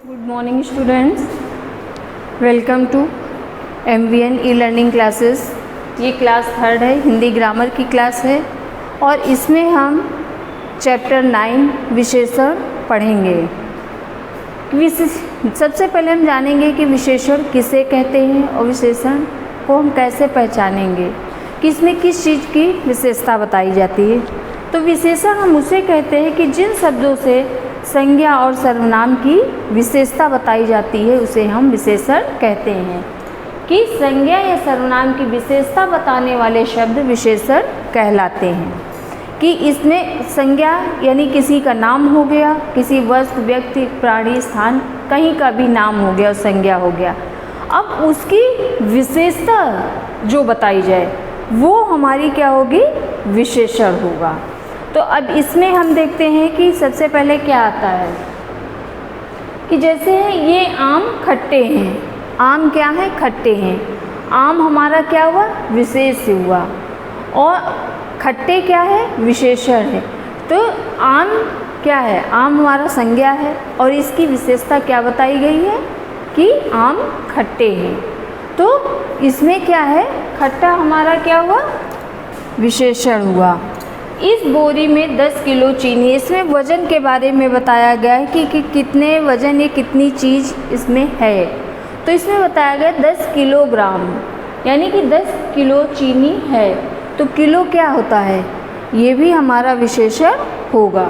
Good morning students, welcome to MVN e-learning classes। ये class 3 है, Hindi grammar की class है और इसमें हम चैप्टर 9 विशेषण पढ़ेंगे। सबसे पहले हम जानेंगे कि विशेषण किसे कहते हैं और विशेषण को हम कैसे पहचानेंगे, किसमें किस चीज़ की विशेषता बताई जाती है। तो विशेषण हम उसे कहते हैं कि जिन शब्दों से संज्ञा और सर्वनाम की विशेषता बताई जाती है उसे हम विशेषण कहते हैं। कि संज्ञा या सर्वनाम की विशेषता बताने वाले शब्द विशेषण कहलाते हैं। कि इसमें संज्ञा यानी किसी का नाम हो गया, किसी वस्तु, व्यक्ति, प्राणी, स्थान, कहीं का भी नाम हो गया, संज्ञा हो गया। अब उसकी विशेषता जो बताई जाए वो हमारी क्या होगी, विशेषण होगा। तो अब इसमें हम देखते हैं कि सबसे पहले क्या आता है कि जैसे ये आम खट्टे हैं, आम क्या है, खट्टे हैं। आम हमारा क्या हुआ, विशेष हुआ, और खट्टे क्या है, विशेषण है। तो आम क्या है, आम हमारा संज्ञा है और इसकी विशेषता क्या बताई गई है कि आम खट्टे हैं। तो इसमें क्या है, खट्टा हमारा क्या हुआ, विशेषण हुआ। इस बोरी में 10 किलो चीनी, इसमें वज़न के बारे में बताया गया है कि कितने वज़न, ये कितनी चीज़ इसमें है। तो इसमें बताया गया 10 किलोग्राम, यानी कि 10 किलो चीनी है। तो किलो क्या होता है, ये भी हमारा विशेषण होगा।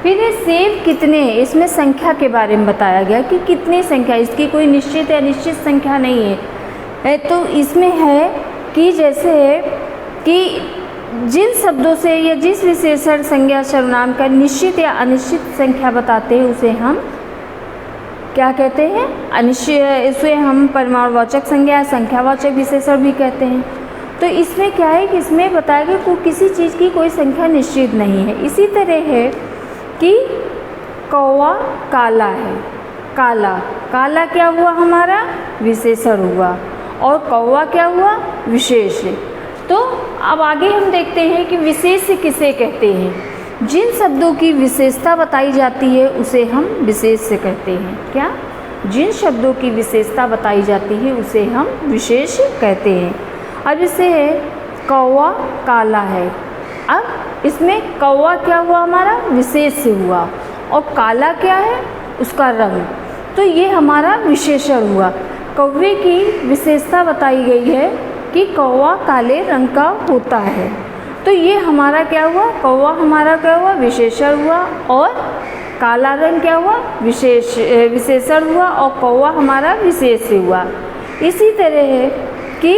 फिर ये सेब कितने, इसमें संख्या के बारे में बताया गया कि कितनी संख्या, इसकी कोई निश्चित या अनिश्चित संख्या नहीं है। तो इसमें है कि जैसे कि जिन शब्दों से या जिस विशेषण, संज्ञा, सर्वनाम का निश्चित या अनिश्चित संख्या बताते हैं उसे हम क्या कहते हैं, अनिश्चित। इसे हम परिमाणवाचक संज्ञा, संख्यावाचक विशेषण भी कहते हैं। तो इसमें क्या है कि इसमें बताया गया कि किसी चीज़ की कोई संख्या निश्चित नहीं है। इसी तरह है कि कौवा काला है, काला, काला क्या हुआ हमारा, विशेषण हुआ, और कौवा क्या हुआ, विशेष है। तो अब आगे हम देखते हैं कि विशेष किसे कहते हैं। जिन शब्दों की विशेषता बताई जाती है उसे हम विशेष कहते हैं। क्या, जिन शब्दों की विशेषता बताई जाती है उसे हम विशेष कहते हैं। अब इसे है कौवा काला है। अब इसमें कौवा क्या हुआ हमारा, विशेष हुआ, और काला क्या है, उसका रंग। तो ये हमारा विशेषण हुआ। कौवे की विशेषता बताई गई है कि कौवा काले रंग का होता है। तो ये हमारा क्या हुआ, कौवा हमारा क्या हुआ, विशेषण हुआ, और काला रंग क्या हुआ, विशेषण हुआ, और कौवा हमारा विशेष हुआ। इसी तरह है कि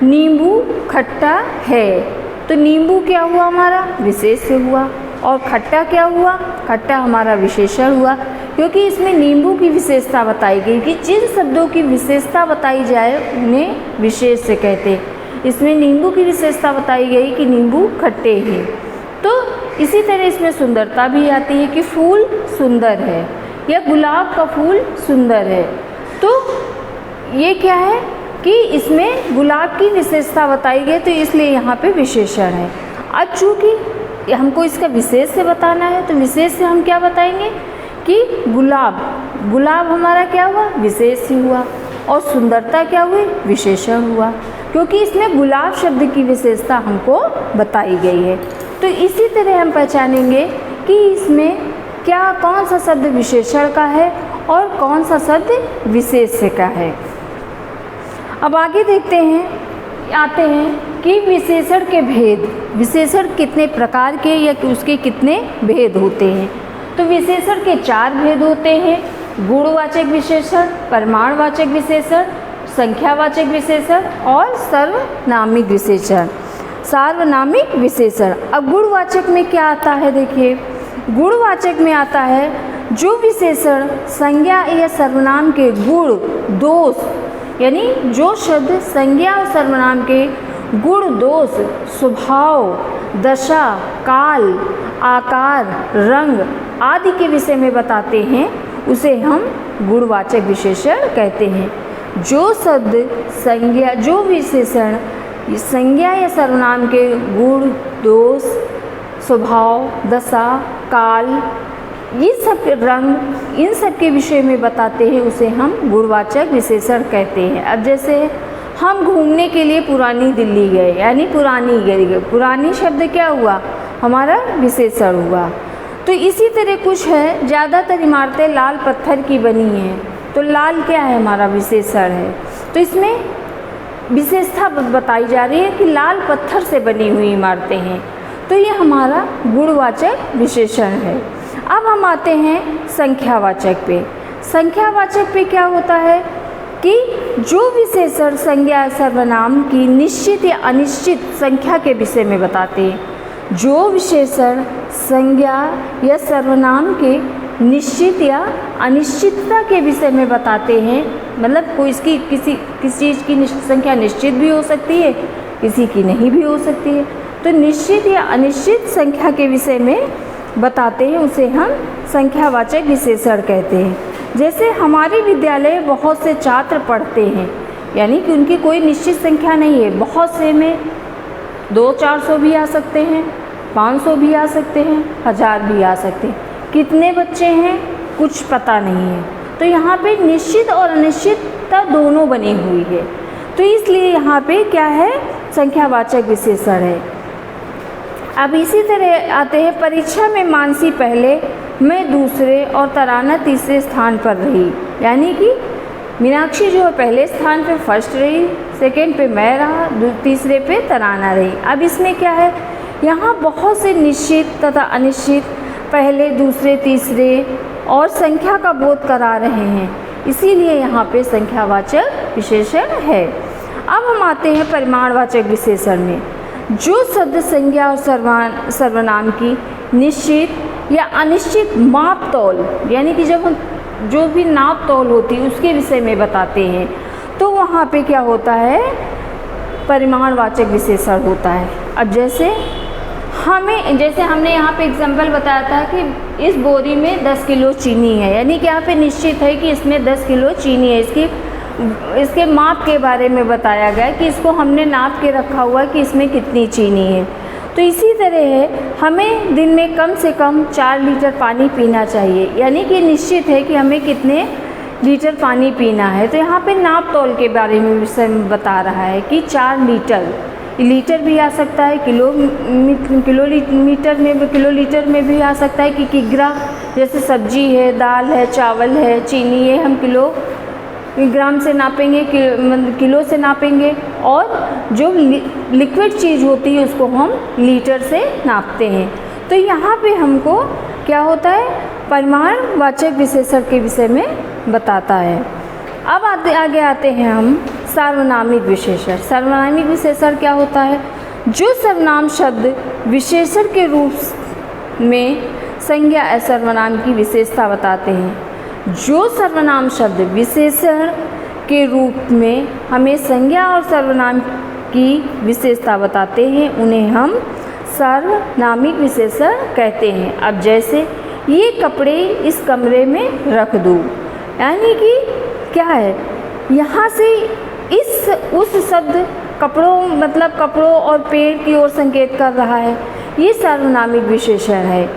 नींबू खट्टा है। तो नींबू क्या हुआ हमारा, विशेष हुआ, और खट्टा क्या हुआ, खट्टा हमारा विशेषण हुआ। क्योंकि इसमें नींबू की विशेषता बताई गई कि जिन शब्दों की विशेषता बताई जाए उन्हें विशेष से कहते हैं। इसमें नींबू की विशेषता बताई गई कि नींबू खट्टे हैं। तो इसी तरह इसमें सुंदरता भी आती है कि फूल सुंदर है, या गुलाब का फूल सुंदर है। तो ये क्या है कि इसमें गुलाब की विशेषता बताई गई, तो इसलिए यहाँ पे विशेषण है। अब चूँकि हमको इसका विशेष से बताना है तो विशेष से हम क्या बताएंगे कि गुलाब, गुलाब हमारा क्या हुआ, विशेष ही हुआ, और सुंदरता क्या हुई, विशेषण हुआ, क्योंकि इसमें गुलाब शब्द की विशेषता हमको बताई गई है। तो इसी तरह हम पहचानेंगे कि इसमें क्या, कौन सा शब्द विशेषण का है और कौन सा शब्द विशेष का है। अब आगे देखते हैं, आते हैं कि विशेषण के भेद, विशेषण कितने प्रकार के या उसके कितने भेद होते हैं। तो विशेषण के 4 भेद होते हैं, गुणवाचक विशेषण, परिमाणवाचक विशेषण, संख्यावाचक विशेषण और सार्वनामिक विशेषण। सार्वनामिक विशेषण, अब गुणवाचक में क्या आता है, देखिए गुणवाचक में आता है जो विशेषण संज्ञा या सर्वनाम के गुण, दोष, यानी जो शब्द संज्ञा और सर्वनाम के गुण, दोष, स्वभाव, दशा, काल, आकार, रंग आदि के विषय में बताते हैं उसे हम गुणवाचक विशेषण कहते हैं। जो शब्द संज्ञा, जो विशेषण संज्ञा या सर्वनाम के गुण, दोष, स्वभाव, दशा, काल, ये सब रंग इन सब के विषय में बताते हैं, उसे हम गुणवाचक विशेषण कहते हैं। अब जैसे हम घूमने के लिए पुरानी दिल्ली गए, यानी पुरानी गए, पुरानी शब्द क्या हुआ, हमारा विशेषण हुआ। तो इसी तरह कुछ है, ज़्यादातर इमारतें लाल पत्थर की बनी हैं, तो लाल क्या है, हमारा विशेषण है। तो इसमें विशेषता बताई जा रही है कि लाल पत्थर से बनी हुई इमारतें हैं, तो ये हमारा गुणवाचक विशेषण है। अब हम आते हैं संख्यावाचक पे। संख्यावाचक पे क्या होता है कि जो विशेषण संज्ञा सर्वनाम की निश्चित या अनिश्चित संख्या के विषय में बताते हैं। जो विशेषण संज्ञा या सर्वनाम के निश्चित या अनिश्चितता के विषय में बताते हैं, मतलब कोई इसकी किसी चीज़ की संख्या निश्चित भी हो सकती है, किसी की नहीं भी हो सकती है, तो निश्चित या अनिश्चित संख्या के विषय में बताते हैं, उसे हम संख्यावाचक विशेषण कहते हैं। जैसे हमारे विद्यालय बहुत से छात्र पढ़ते हैं, यानी कि उनकी कोई निश्चित संख्या नहीं है, बहुत से में 200-400 भी आ सकते हैं, 500 भी आ सकते हैं, 1000 भी आ सकते हैं। कितने बच्चे हैं कुछ पता नहीं है, तो यहाँ पे निश्चित और अनिश्चितता दोनों बनी हुई है, तो इसलिए यहाँ पे क्या है, संख्यावाचक विशेषण है। अब इसी तरह आते हैं, परीक्षा में मानसी पहले, मैं दूसरे और तराना तीसरे स्थान पर रही, यानी कि मीनाक्षी जो है पहले स्थान पे फर्स्ट रही, सेकंड पे मैं रहा, तीसरे पे तराना रही। अब इसमें क्या है, यहाँ बहुत से निश्चित तथा अनिश्चित पहले, दूसरे, तीसरे और संख्या का बोध करा रहे हैं, इसीलिए यहाँ पे संख्यावाचक विशेषण है। अब हम आते हैं परिमाणवाचक विशेषण में। जो शब्द संज्ञा और सर्वनाम की निश्चित या अनिश्चित माप तौल, यानी कि जब हम जो भी नाप तौल होती है उसके विषय में बताते हैं, तो वहाँ पे क्या होता है, परिमाणवाचक विशेषण होता है। अब जैसे हमने यहाँ पे एग्जाम्पल बताया था कि इस बोरी में 10 किलो चीनी है, यानी कि यहाँ पे निश्चित है कि इसमें 10 किलो चीनी है, इसके माप के बारे में बताया गया कि इसको हमने नाप के रखा हुआ कि इसमें कितनी चीनी है। तो इसी तरह है, हमें दिन में कम से कम 4 लीटर पानी पीना चाहिए, यानी कि निश्चित है कि हमें कितने लीटर पानी पीना है। तो यहाँ पे नाप तौल के बारे में विषय में बता रहा है कि 4 लीटर भी आ सकता है, किलोलीटर में भी आ सकता है कि किग्रा, जैसे सब्जी है, दाल है, चावल है, चीनी है, हम ग्राम से नापेंगे, किलो से नापेंगे, और जो लिक्विड चीज़ होती है उसको हम लीटर से नापते हैं। तो यहाँ पे हमको क्या होता है, परिमाणवाचक विशेषण के विषय में बताता है। अब आगे आते हैं हम सार्वनामिक विशेषण। सार्वनामिक विशेषण क्या होता है, जो सर्वनाम शब्द विशेषण के रूप में संज्ञा या सर्वनाम की विशेषता बताते हैं। जो सर्वनाम शब्द विशेषण के रूप में हमें संज्ञा और सर्वनाम की विशेषता बताते हैं, उन्हें हम सार्वनामिक विशेषण कहते हैं। अब जैसे ये कपड़े इस कमरे में रख दो, यानी कि क्या है, यहाँ से उस शब्द कपड़ों, मतलब कपड़ों और पेड़ की ओर संकेत कर रहा है, ये सार्वनामिक विशेषण है।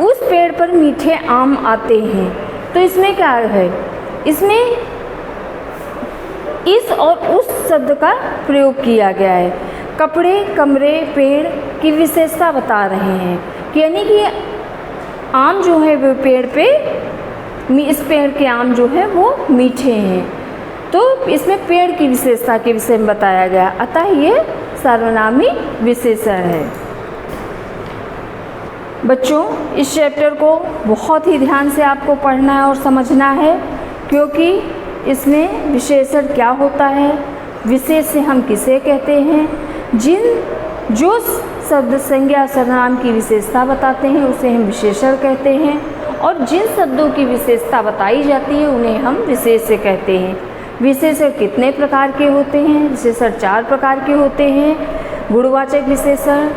उस पेड़ पर मीठे आम आते हैं, तो इसमें क्या है, इसमें इस और उस शब्द का प्रयोग किया गया है। कपड़े, कमरे, पेड़ की विशेषता बता रहे हैं, यानी कि आम जो है वो पेड़ पे, इस पेड़ के आम जो है वो मीठे हैं, तो इसमें पेड़ की विशेषता के विषय में बताया गया, अतः ये सार्वनामिक विशेषण है। बच्चों, इस चैप्टर को बहुत ही ध्यान से आपको पढ़ना है और समझना है, क्योंकि इसमें विशेषण क्या होता है, विशेष से हम किसे कहते हैं, जो शब्द संज्ञा सर्वनाम की विशेषता बताते हैं उसे हम विशेषण कहते हैं, और जिन शब्दों की विशेषता बताई जाती है उन्हें हम विशेष्य कहते हैं। विशेषण कितने प्रकार के होते हैं, विशेषण 4 प्रकार के होते हैं, गुणवाचक विशेषण,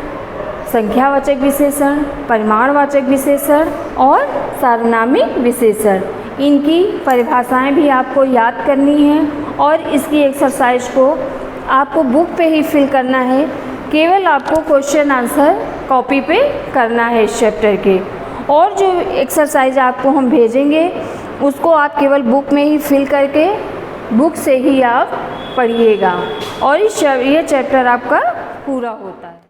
संख्यावाचक विशेषण, परिमाणवाचक विशेषण और सार्वनामिक विशेषण। इनकी परिभाषाएं भी आपको याद करनी है, और इसकी एक्सरसाइज को आपको बुक पे ही फिल करना है, केवल आपको क्वेश्चन आंसर कॉपी पे करना है इस चैप्टर के। और जो एक्सरसाइज आपको हम भेजेंगे उसको आप केवल बुक में ही फिल करके बुक से ही आप पढ़िएगा और ये चैप्टर आपका पूरा होता है।